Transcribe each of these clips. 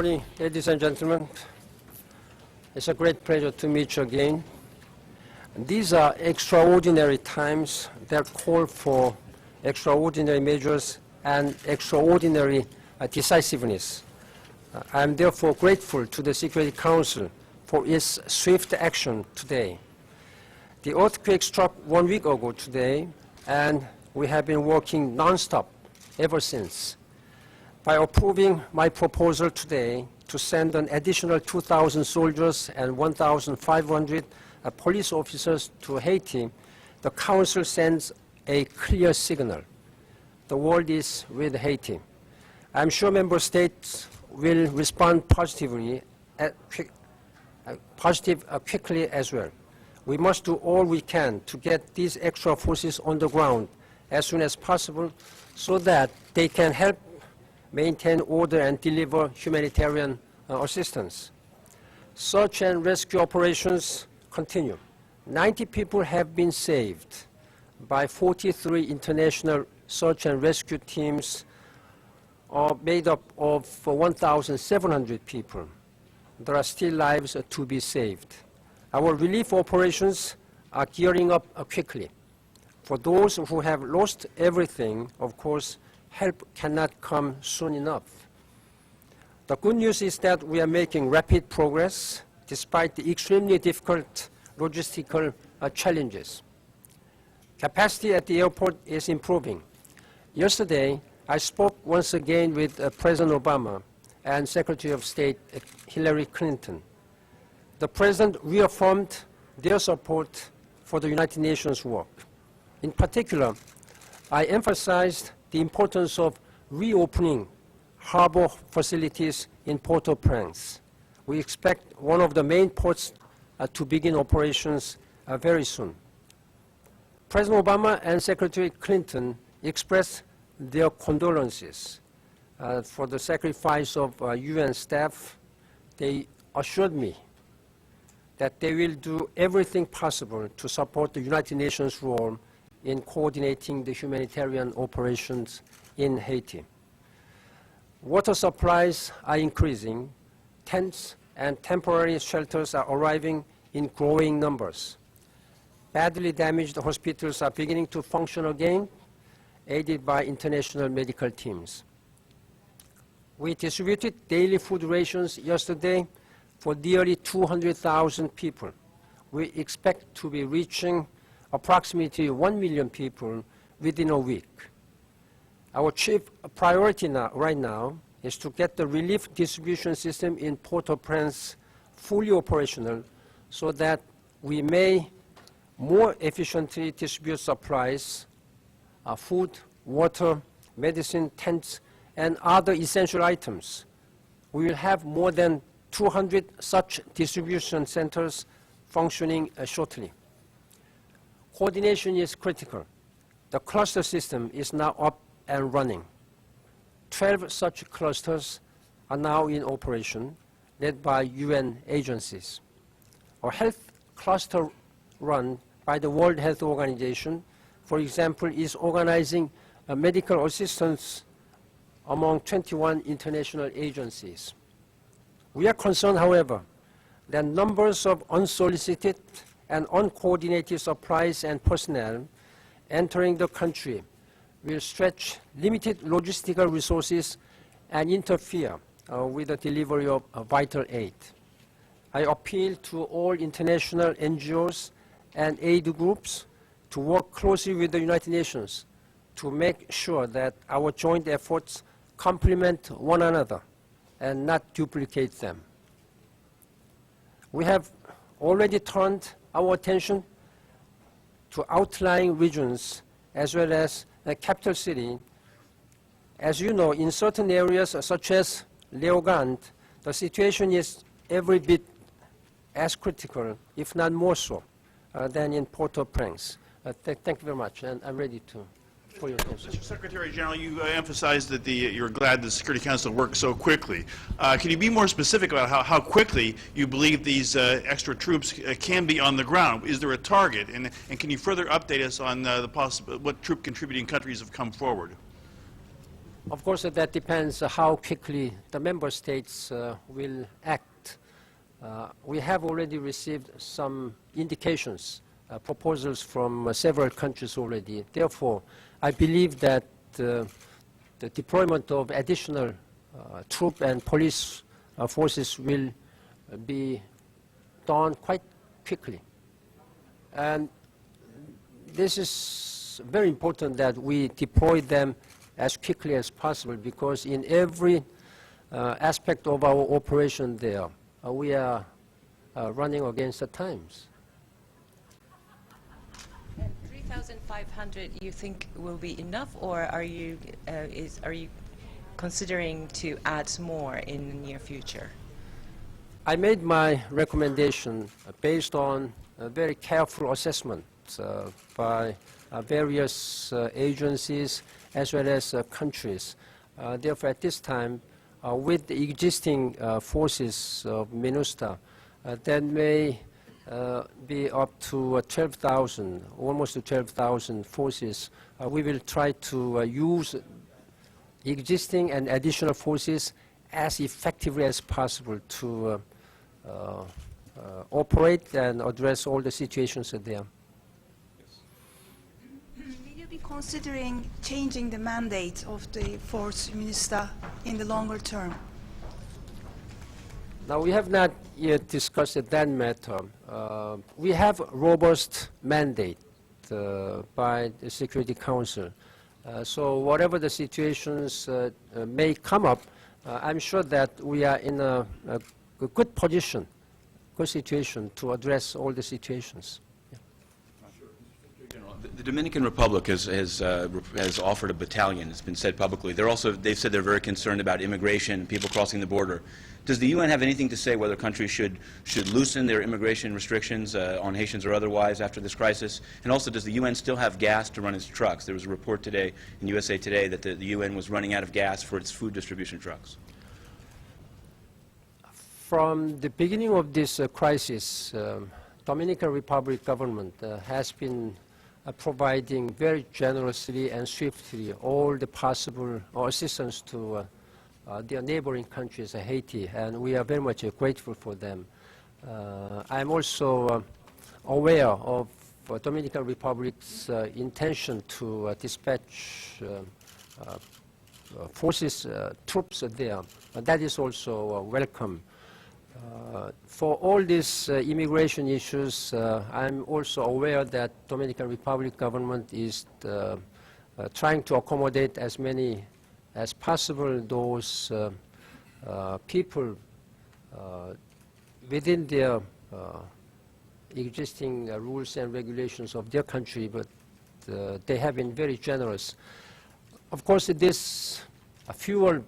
morning, ladies and gentlemen. It's a great pleasure to meet you again. These are extraordinary times that call for extraordinary measures and extraordinary decisiveness. I am therefore grateful to the Security Council for its swift action today. The earthquake struck 1 week ago today, and we have been working non-stop ever since. By approving my proposal today to send an additional 2,000 soldiers and 1,500 police officers to Haiti, the Council sends a clear signal. The world is with Haiti. I'm sure member states will respond positively, quickly as well. We must do all we can to get these extra forces on the ground as soon as possible so that they can help maintain order and deliver humanitarian assistance. Search and rescue operations continue. 90 people have been saved by 43 international search and rescue teams made up of 1,700 people. There are still lives to be saved. Our relief operations are gearing up quickly. For those who have lost everything, of course, help cannot come soon enough. The good news is that we are making rapid progress despite the extremely difficult logistical challenges. Capacity at the airport is improving. Yesterday, I spoke once again with President Obama and Secretary of State Hillary Clinton. The President reaffirmed their support for the United Nations work. In particular, I emphasized the importance of reopening harbor facilities in Port-au-Prince. We expect one of the main ports to begin operations very soon. President Obama and Secretary Clinton expressed their condolences for the sacrifice of UN staff. They assured me that they will do everything possible to support the United Nations role in coordinating the humanitarian operations in Haiti. Water supplies are increasing. Tents and temporary shelters are arriving in growing numbers. Badly damaged hospitals are beginning to function again, aided by international medical teams. We distributed daily food rations yesterday for nearly 200,000 people. We expect to be reaching approximately 1 million people within a week. Our chief priority right now is to get the relief distribution system in Port-au-Prince fully operational so that we may more efficiently distribute supplies, food, water, medicine, tents, and other essential items. We will have more than 200 such distribution centers functioning shortly. Coordination is critical. The cluster system is now up and running. 12 such clusters are now in operation, led by UN agencies. A health cluster run by the World Health Organization, for example, is organizing medical assistance among 21 international agencies. We are concerned, however, that numbers of unsolicited and uncoordinated supplies and personnel entering the country will stretch limited logistical resources and interfere with the delivery of vital aid. I appeal to all international NGOs and aid groups to work closely with the United Nations to make sure that our joint efforts complement one another and not duplicate them. We have already turned our attention to outlying regions as well as the capital city. As you know, in certain areas such as Leogand, the situation is every bit as critical, if not more so, than in Port-au-Prince. Thank you very much, and I'm ready for your attention. Mr. Secretary General, you emphasized that you're glad the Security Council worked so quickly. Can you be more specific about how quickly you believe these extra troops can be on the ground? Is there a target? And can you further update us on what troop contributing countries have come forward? Of course, that depends how quickly the member states will act. We have already received some indications, proposals from several countries already. Therefore, I believe that the deployment of additional troop and police forces will be done quite quickly. And this is very important that we deploy them as quickly as possible, because in every aspect of our operation there, we are running against the times. And 3,500 you think will be enough, or are you considering to add more in the near future? I made my recommendation based on a very careful assessment by various agencies as well as countries. Therefore, at this time, with the existing forces of MINUSTA, that may be up to 12,000, almost to 12,000 forces. We will try to use existing and additional forces as effectively as possible to operate and address all the situations there. Will you be considering changing the mandate of the force MINUSTA in the longer term? Now, we have not yet discussed that matter. We have a robust mandate by the Security Council. So whatever the situations may come up, I'm sure that we are in a good position, good situation to address all the situations. The Dominican Republic has offered a battalion. It's been said publicly. They've said they're very concerned about immigration, people crossing the border. Does the UN have anything to say whether countries should loosen their immigration restrictions on Haitians or otherwise after this crisis? And also, does the UN still have gas to run its trucks? There was a report today in USA Today that the UN was running out of gas for its food distribution trucks. From the beginning of this crisis, Dominican Republic government has been providing very generously and swiftly all the possible assistance to their neighboring countries, Haiti, and we are very much grateful for them. I'm also aware of Dominican Republic's intention to dispatch forces, troops there. That is also welcome. For all these immigration issues, I'm also aware that Dominican Republic government is trying to accommodate as many as possible those people within their existing rules and regulations of their country, but they have been very generous. Of course, this fuel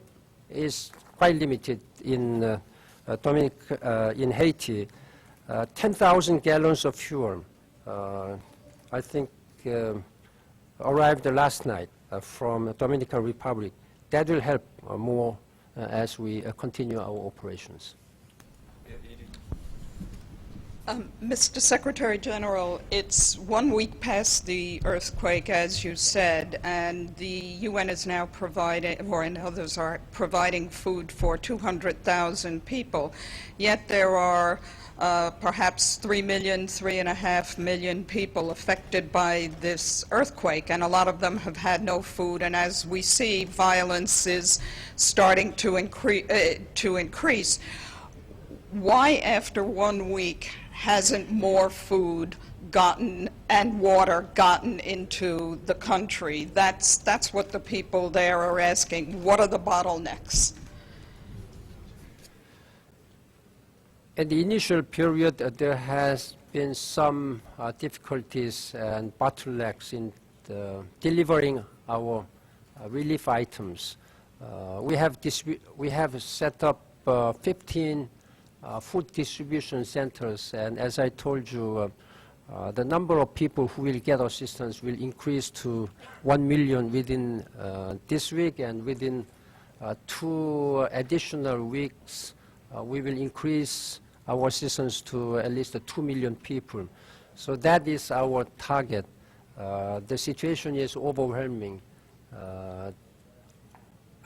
is quite limited in in Haiti. 10,000 gallons of fuel, I think, arrived last night from Dominican Republic. That will help more as we continue our operations. Mr. Secretary General, it's 1 week past the earthquake, as you said, and the UN is now providing, or and others are providing food for 200,000 people. Yet there are perhaps 3 million, 3.5 million people affected by this earthquake, and a lot of them have had no food. And as we see, violence is starting to increase. Why, after 1 week, hasn't more food gotten and water gotten into the country? That's what the people there are asking. What are the bottlenecks? In the initial period, there has been some difficulties and bottlenecks in delivering our relief items. We have set up 15 food distribution centers, and as I told you, the number of people who will get assistance will increase to 1 million within this week, and within 2 additional weeks we will increase our assistance to at least 2 million people. So that is our target. The situation is overwhelming.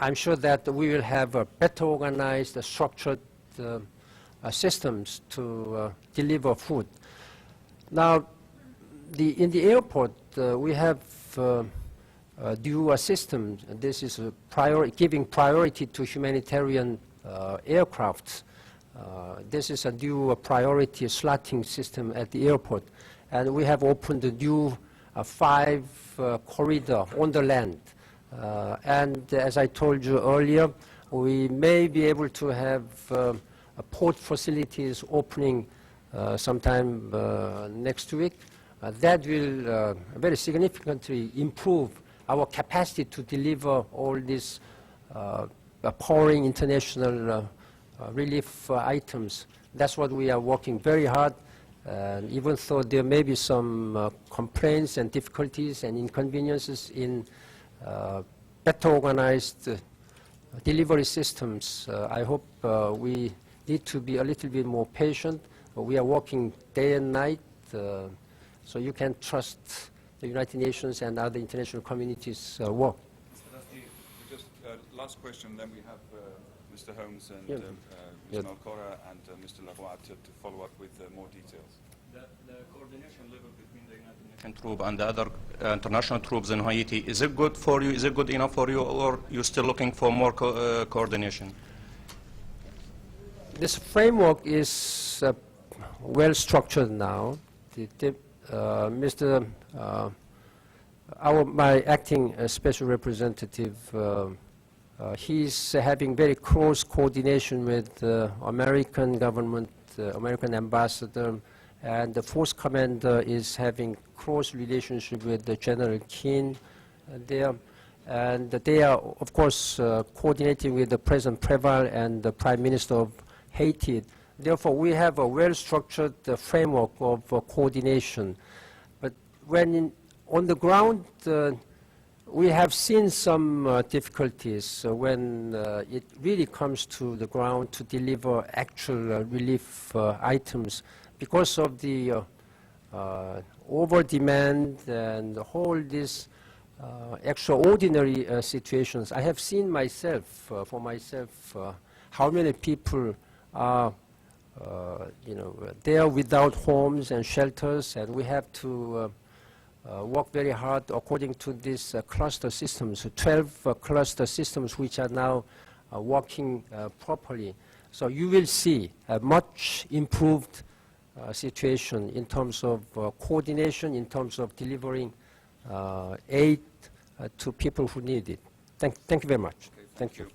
I'm sure that we will have better organized, structured systems to deliver food. Now, in the airport, we have dual systems. This is giving priority to humanitarian aircrafts. This is a dual priority slotting system at the airport. And we have opened a new 5 corridor on the land. And as I told you earlier, we may be able to have port facilities opening sometime next week. That will very significantly improve our capacity to deliver all these pouring international relief items. That's what we are working very hard. Even though there may be some complaints and difficulties and inconveniences in better organized delivery systems, I hope we need to be a little bit more patient. We are working day and night, so you can trust the United Nations and other international communities' work. Just last question, then we have Mr. Holmes and Yeah. Ms. Malcora and Mr. Lavoie to follow up with more details. The coordination level between the United Nations troop and the other international troops in Haiti, is it good for you? Is it good enough for you, or you're still looking for more coordination? This framework is well structured now. My acting special representative, he's having very close coordination with the American government, American ambassador, and the force commander is having close relationship with the General Keane there. And they are, of course, coordinating with the President Preval and the Prime Minister of Haiti. Therefore, we have a well-structured framework of coordination. But when on the ground, we have seen some difficulties when it really comes to the ground to deliver actual relief items because of the over-demand and all these extraordinary situations. I have seen myself, for myself, how many people are they are without homes and shelters, and we have to work very hard according to these cluster systems, 12 cluster systems which are now working properly. So you will see a much improved situation in terms of coordination, in terms of delivering aid to people who need it. Thank you very much. Okay, thank you.